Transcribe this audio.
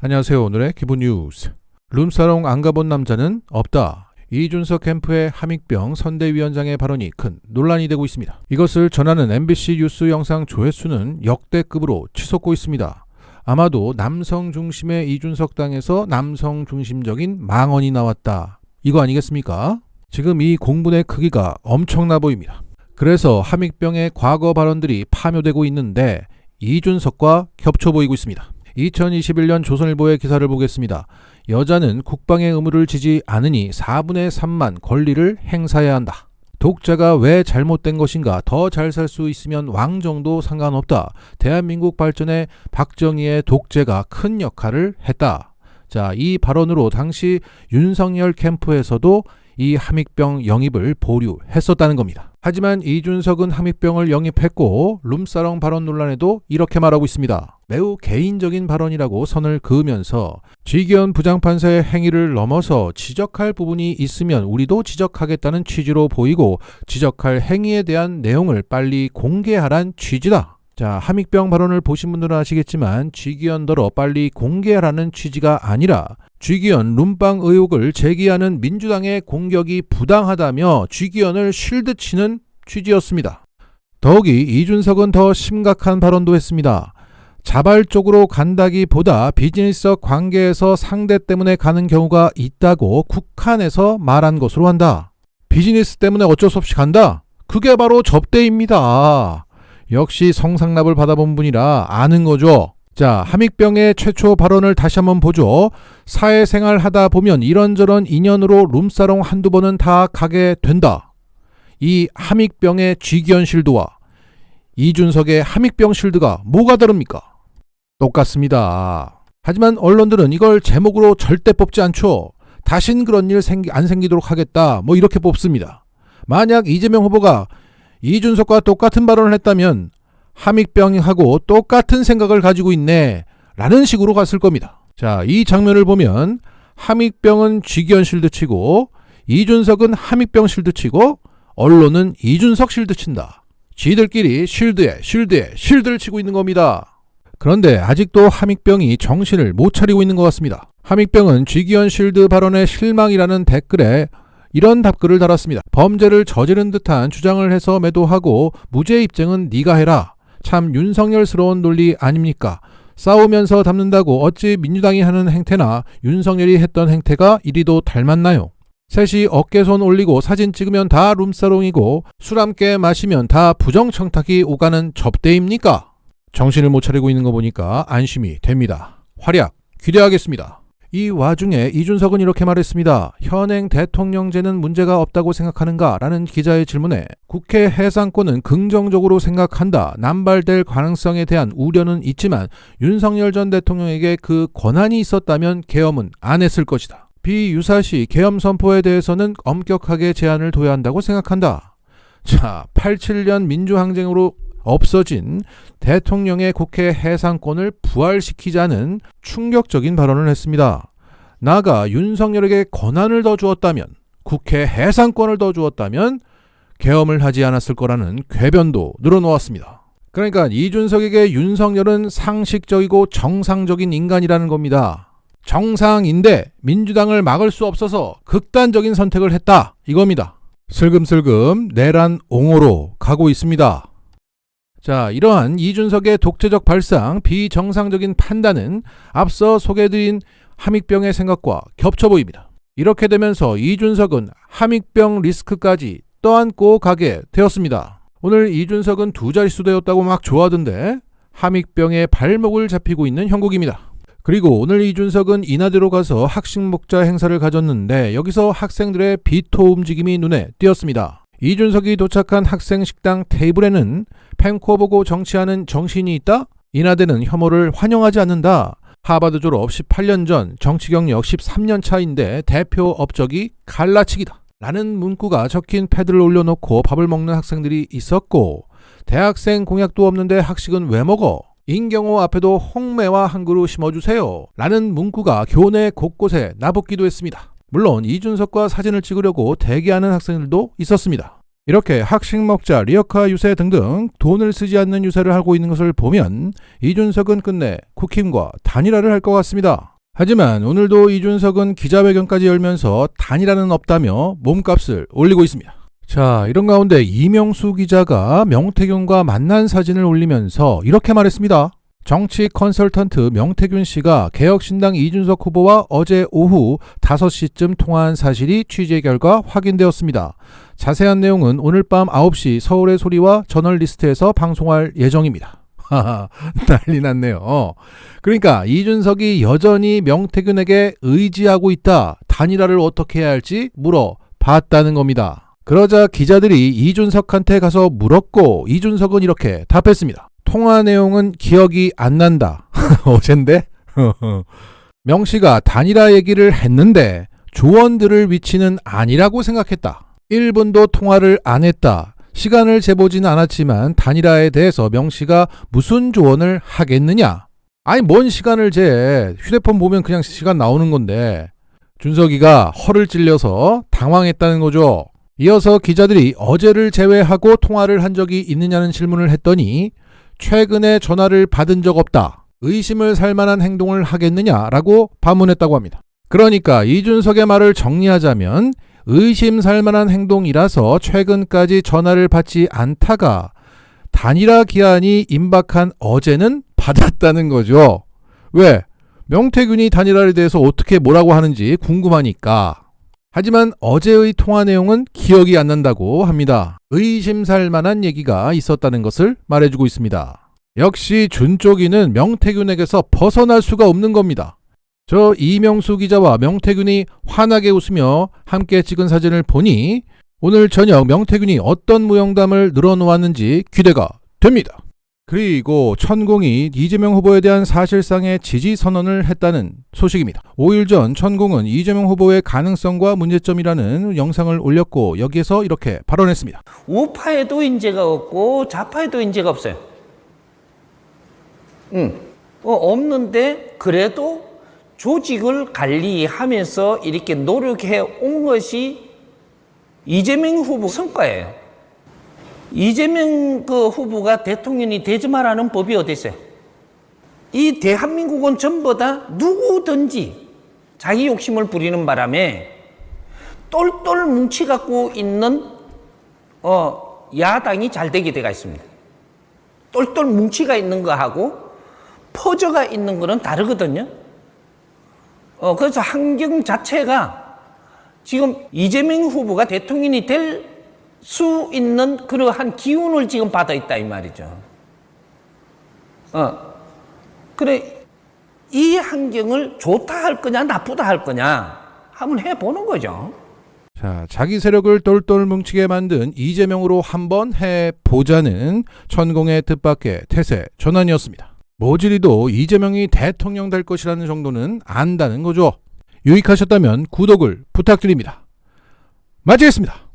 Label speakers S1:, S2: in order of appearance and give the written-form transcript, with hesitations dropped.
S1: 안녕하세요. 오늘의 기본 뉴스. 룸사롱 안 가본 남자는 없다. 이준석 캠프의 함익병 선대위원장의 발언이 큰 논란이 되고 있습니다. 이것을 전하는 MBC 뉴스 영상 조회수는 역대급으로 치솟고 있습니다. 아마도 남성 중심의 이준석 당에서 남성 중심적인 망언이 나왔다. 이거 아니겠습니까? 지금 이 공분의 크기가 엄청나 보입니다. 그래서 함익병의 과거 발언들이 파묘되고 있는데 이준석과 겹쳐 보이고 있습니다. 2021년 조선일보의 기사를 보겠습니다. 여자는 국방의 의무를 지지 않으니 4분의 3만 권리를 행사해야 한다. 독재가 왜 잘못된 것인가? 더 잘 살 수 있으면 왕정도 상관없다. 대한민국 발전에 박정희의 독재가 큰 역할을 했다. 자, 이 발언으로 당시 윤석열 캠프에서도 이 함익병 영입을 보류했었다는 겁니다. 하지만 이준석은 함익병을 영입했고 룸사롱 발언 논란에도 이렇게 말하고 있습니다. 매우 개인적인 발언이라고 선을 그으면서 지기현 부장판사의 행위를 넘어서 지적할 부분이 있으면 우리도 지적하겠다는 취지로 보이고 지적할 행위에 대한 내용을 빨리 공개하란 취지다. 자, 함익병 발언을 보신 분들은 아시겠지만 쥐기현더러 빨리 공개하라는 취지가 아니라 쥐기현 룸빵 의혹을 제기하는 민주당의 공격이 부당하다며 쥐기현을 쉴드치는 취지였습니다. 더욱이 이준석은 더 심각한 발언도 했습니다. 자발적으로 간다기보다 비즈니스적 관계에서 상대 때문에 가는 경우가 있다고 국한에서 말한 것으로 한다. 비즈니스 때문에 어쩔 수 없이 간다? 그게 바로 접대입니다. 역시 성상납을 받아본 분이라 아는 거죠. 자, 함익병의 최초 발언을 다시 한번 보죠. 사회생활 하다 보면 이런저런 인연으로 룸사롱 한두 번은 다 가게 된다. 이 함익병의 쥐기현 실드와 이준석의 함익병 실드가 뭐가 다릅니까? 똑같습니다. 하지만 언론들은 이걸 제목으로 절대 뽑지 않죠. 다신 그런 일 안 생기도록 하겠다. 뭐 이렇게 뽑습니다. 만약 이재명 후보가 이준석과 똑같은 발언을 했다면 함익병하고 똑같은 생각을 가지고 있네 라는 식으로 갔을 겁니다. 자, 이 장면을 보면 함익병은 쥐기현 실드치고 이준석은 함익병 실드치고 언론은 이준석 실드친다. 지들끼리 쉴드에 실드를 치고 있는 겁니다. 그런데 아직도 함익병이 정신을 못 차리고 있는 것 같습니다. 함익병은 쥐기현 실드 발언에 실망이라는 댓글에 이런 답글을 달았습니다. 범죄를 저지른 듯한 주장을 해서 매도하고 무죄 입증은 네가 해라. 참 윤석열스러운 논리 아닙니까? 싸우면서 담는다고 어찌 민주당이 하는 행태나 윤석열이 했던 행태가 이리도 닮았나요? 셋이 어깨손 올리고 사진 찍으면 다 룸사롱이고 술 함께 마시면 다 부정청탁이 오가는 접대입니까? 정신을 못 차리고 있는 거 보니까 안심이 됩니다. 활약 기대하겠습니다. 이 와중에 이준석은 이렇게 말했습니다. 현행 대통령제는 문제가 없다고 생각하는가? 라는 기자의 질문에 국회 해산권은 긍정적으로 생각한다. 남발될 가능성에 대한 우려는 있지만 윤석열 전 대통령에게 그 권한이 있었다면 계엄은 안 했을 것이다. 비유사시 계엄 선포에 대해서는 엄격하게 제한을 둬야 한다고 생각한다. 자, 87년 민주항쟁으로 없어진 대통령의 국회 해산권을 부활시키자는 충격적인 발언을 했습니다. 나아가 윤석열에게 권한을 더 주었다면, 국회 해산권을 더 주었다면 계엄을 하지 않았을 거라는 궤변도 늘어놓았습니다. 그러니까 이준석에게 윤석열은 상식적이고 정상적인 인간이라는 겁니다. 정상인데 민주당을 막을 수 없어서 극단적인 선택을 했다 이겁니다. 슬금슬금 내란 옹호로 가고 있습니다. 자, 이러한 이준석의 독재적 발상, 비정상적인 판단은 앞서 소개해드린 함익병의 생각과 겹쳐 보입니다. 이렇게 되면서 이준석은 함익병 리스크까지 떠안고 가게 되었습니다. 오늘 이준석은 두 자릿수 되었다고 막 좋아하던데 함익병의 발목을 잡히고 있는 형국입니다. 그리고 오늘 이준석은 인하대로 가서 학식 먹자 행사를 가졌는데 여기서 학생들의 비토 움직임이 눈에 띄었습니다. 이준석이 도착한 학생 식당 테이블에는 펜코 보고 정치하는 정신이 있다? 인하대는 혐오를 환영하지 않는다. 하버드 졸업 18년 전 정치 경력 13년 차인데 대표 업적이 갈라치기다. 라는 문구가 적힌 패드를 올려놓고 밥을 먹는 학생들이 있었고 대학생 공약도 없는데 학식은 왜 먹어? 인경호 앞에도 홍매와 한 그루 심어주세요. 라는 문구가 교내 곳곳에 나붙기도 했습니다. 물론 이준석과 사진을 찍으려고 대기하는 학생들도 있었습니다. 이렇게 학식 먹자, 리어카 유세 등등 돈을 쓰지 않는 유세를 하고 있는 것을 보면 이준석은 끝내 국힘과 단일화를 할 것 같습니다. 하지만 오늘도 이준석은 기자회견까지 열면서 단일화는 없다며 몸값을 올리고 있습니다. 자, 이런 가운데 이명수 기자가 명태균과 만난 사진을 올리면서 이렇게 말했습니다. 정치 컨설턴트 명태균 씨가 개혁신당 이준석 후보와 어제 오후 5시쯤 통화한 사실이 취재 결과 확인되었습니다. 자세한 내용은 오늘 밤 9시 서울의 소리와 저널리스트에서 방송할 예정입니다. 하하, 난리 났네요. 그러니까 이준석이 여전히 명태균에게 의지하고 있다, 단일화를 어떻게 해야 할지 물어봤다는 겁니다. 그러자 기자들이 이준석한테 가서 물었고 이준석은 이렇게 답했습니다. 통화 내용은 기억이 안 난다. 어젠데? 명씨가 단일화 얘기를 했는데 조언들을 위치는 아니라고 생각했다. 1분도 통화를 안 했다. 시간을 재보진 않았지만 단일화에 대해서 명씨가 무슨 조언을 하겠느냐? 아니 뭔 시간을 재. 휴대폰 보면 그냥 시간 나오는 건데. 준석이가 허를 찔려서 당황했다는 거죠. 이어서 기자들이 어제를 제외하고 통화를 한 적이 있느냐는 질문을 했더니 최근에 전화를 받은 적 없다. 의심을 살 만한 행동을 하겠느냐라고 반문했다고 합니다. 그러니까 이준석의 말을 정리하자면 의심 살 만한 행동이라서 최근까지 전화를 받지 않다가 단일화 기한이 임박한 어제는 받았다는 거죠. 왜? 명태균이 단일화에 대해서 어떻게 뭐라고 하는지 궁금하니까. 하지만 어제의 통화 내용은 기억이 안 난다고 합니다. 의심살 만한 얘기가 있었다는 것을 말해주고 있습니다. 역시 준쪽이는 명태균에게서 벗어날 수가 없는 겁니다. 저 이명수 기자와 명태균이 환하게 웃으며 함께 찍은 사진을 보니 오늘 저녁 명태균이 어떤 무용담을 늘어놓았는지 기대가 됩니다. 그리고 천공이 이재명 후보에 대한 사실상의 지지 선언을 했다는 소식입니다. 5일 전 천공은 이재명 후보의 가능성과 문제점이라는 영상을 올렸고 여기에서 이렇게 발언했습니다.
S2: 우파에도 인재가 없고 좌파에도 인재가 없어요. 없는데 그래도 조직을 관리하면서 이렇게 노력해 온 것이 이재명 후보 성과예요. 이재명 후보가 대통령이 되지 말라는 법이 어디 있어요? 이 대한민국은 전부 다 누구든지 자기 욕심을 부리는 바람에 똘똘 뭉치갖고 있는 야당이 잘 되게 돼가 있습니다. 똘똘 뭉치가 있는 거하고 퍼져가 있는 거는 다르거든요. 그래서 환경 자체가 지금 이재명 후보가 대통령이 될 수 있는 그러한 기운을 지금 받아 있다 이 말이죠. 그래 이 환경을 좋다 할 거냐 나쁘다 할 거냐 한번 해보는 거죠.
S1: 자, 자기 세력을 똘똘 뭉치게 만든 이재명으로 한번 해보자는 천공의 뜻밖의 태세 전환이었습니다. 모질이도 이재명이 대통령 될 것이라는 정도는 안다는 거죠. 유익하셨다면 구독을 부탁드립니다. 마치겠습니다.